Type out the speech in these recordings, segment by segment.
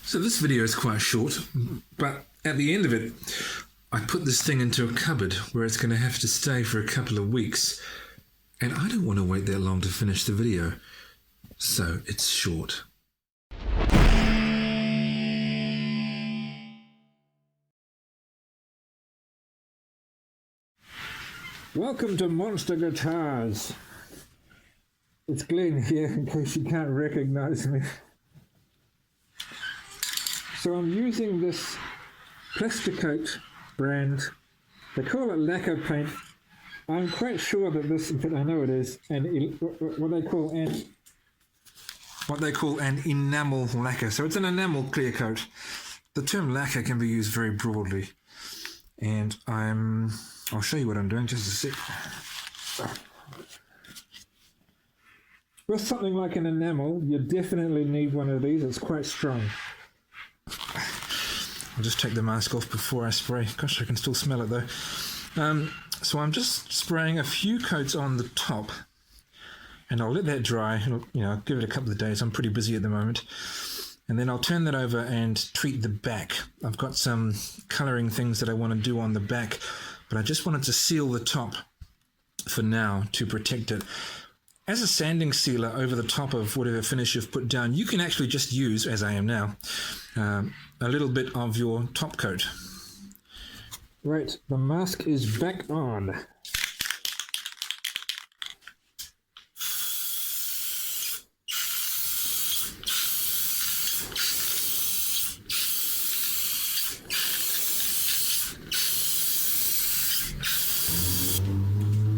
So this video is quite short, but at the end of it, I put this thing into a cupboard where it's going to have to stay for a couple of weeks, and I don't want to wait that long to finish the video, so it's short. Welcome to Monster Guitars. It's Glenn here, in case you can't recognize me. So I'm using this Plasticoat brand. They call it lacquer paint. I'm quite sure that this, but I know it is, what they call an enamel lacquer. So it's an enamel clear coat. The term lacquer can be used very broadly, and I'll show you what I'm doing just a sec. With something like an enamel, you definitely need one of these. It's quite strong. I'll just take the mask off before I spray. Gosh, I can still smell it though. So I'm just spraying a few coats on the top, and I'll let that dry. I'll give it a couple of days. I'm pretty busy at the moment. And then I'll turn that over and treat the back. I've got some colouring things that I want to do on the back, but I just wanted to seal the top for now to protect it. As a sanding sealer over the top of whatever finish you've put down, you can actually just use, as I am now, a little bit of your top coat. Right, the mask is back on.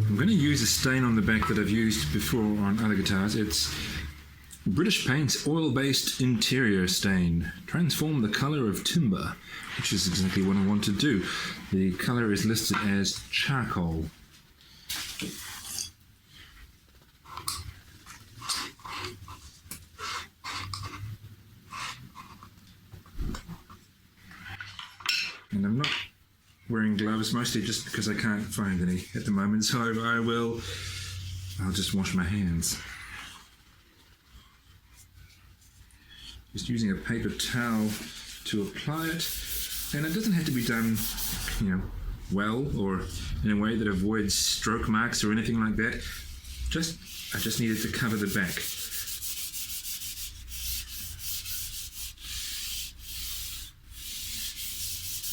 I'm going to use a stain on the back that I've used before on other guitars. It's British Paint's oil-based interior stain. Transform the colour of timber, which is exactly what I want to do. The colour is listed as charcoal. And I'm not wearing gloves, mostly just because I can't find any at the moment, so I'll just wash my hands. Just using a paper towel to apply it, and it doesn't have to be done, well, or in a way that avoids stroke marks or anything like that. I just needed to cover the back.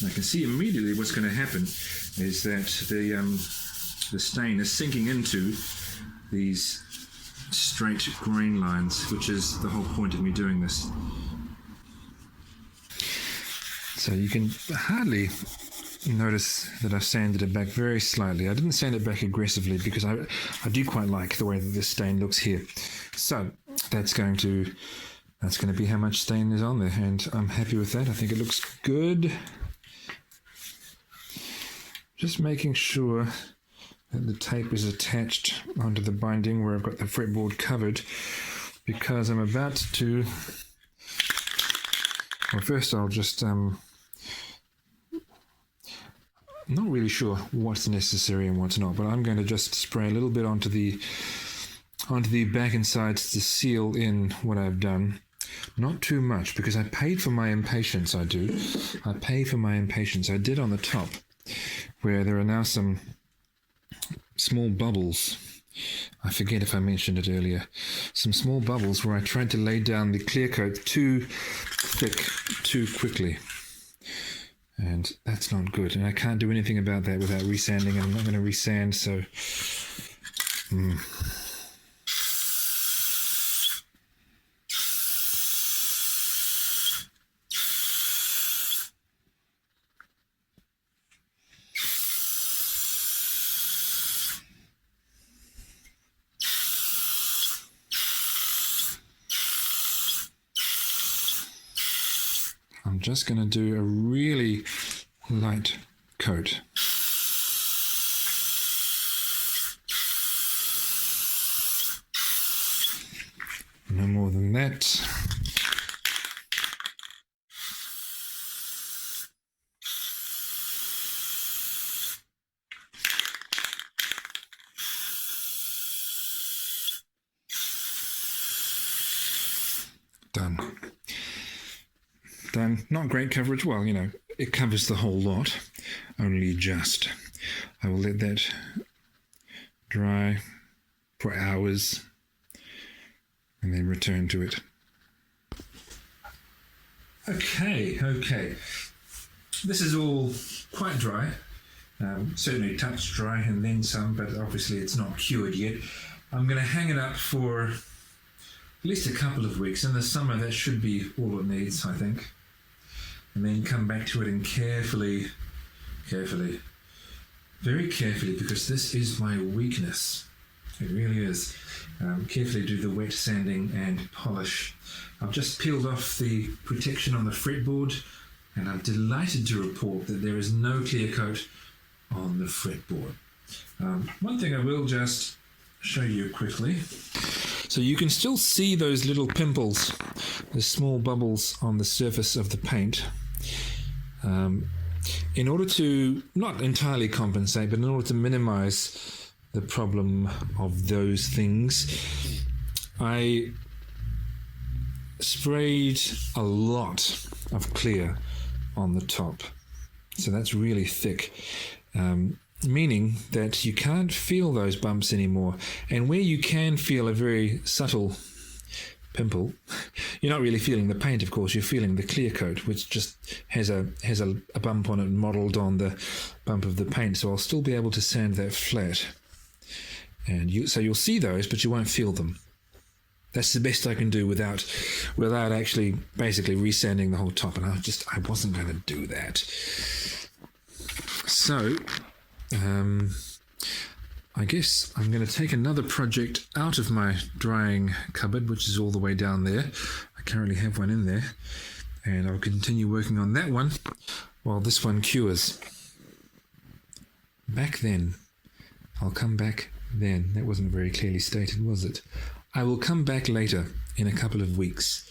I can see immediately what's going to happen is that the stain is sinking into these straight grain lines, which is the whole point of me doing this. So you can hardly notice that I've sanded it back very slightly. I didn't sand it back aggressively because I do quite like the way that this stain looks here. So that's going to be how much stain is on there, and I'm happy with that. I think it looks good. Just making sure that the tape is attached onto the binding where I've got the fretboard covered, because I'm about to, well, first I'll just, I'm not really sure what's necessary and what's not, but I'm going to just spray a little bit onto the back and sides to seal in what I've done. Not too much, because I paid for my impatience, I do. I pay for my impatience. I did on the top, where there are now some small bubbles. I forget if I mentioned it earlier. Some small bubbles where I tried to lay down the clear coat too thick, too quickly. And that's not good. And I can't do anything about that without resanding. I'm not going to resand, so... I'm just going to do a really light coat. No more than that. Done. done. Not great coverage. Well, it covers the whole lot, only just. I will let that dry for hours and then return to it. Okay. This is all quite dry. Certainly touch dry and then some, but obviously it's not cured yet. I'm going to hang it up for at least a couple of weeks. In the summer, that should be all it needs, I think. And then come back to it and carefully, very carefully, because this is my weakness. It really is. Carefully do the wet sanding and polish. I've just peeled off the protection on the fretboard, and I'm delighted to report that there is no clear coat on the fretboard. One thing I will just show you quickly. So you can still see those little pimples, the small bubbles on the surface of the paint. In order to not entirely compensate, but in order to minimize the problem of those things, I sprayed a lot of clear on the top. So that's really thick, meaning that you can't feel those bumps anymore. And where you can feel a very subtle pimple, you're not really feeling the paint, of course, you're feeling the clear coat, which just has a bump on it modelled on the bump of the paint. So I'll still be able to sand that flat. And so you'll see those, but you won't feel them. That's the best I can do without actually basically resanding the whole top. And I wasn't going to do that. So, I guess I'm going to take another project out of my drying cupboard, which is all the way down there. I currently have one in there. And I'll continue working on that one while this one cures. Back then. I'll come back then. That wasn't very clearly stated, was it? I will come back later in a couple of weeks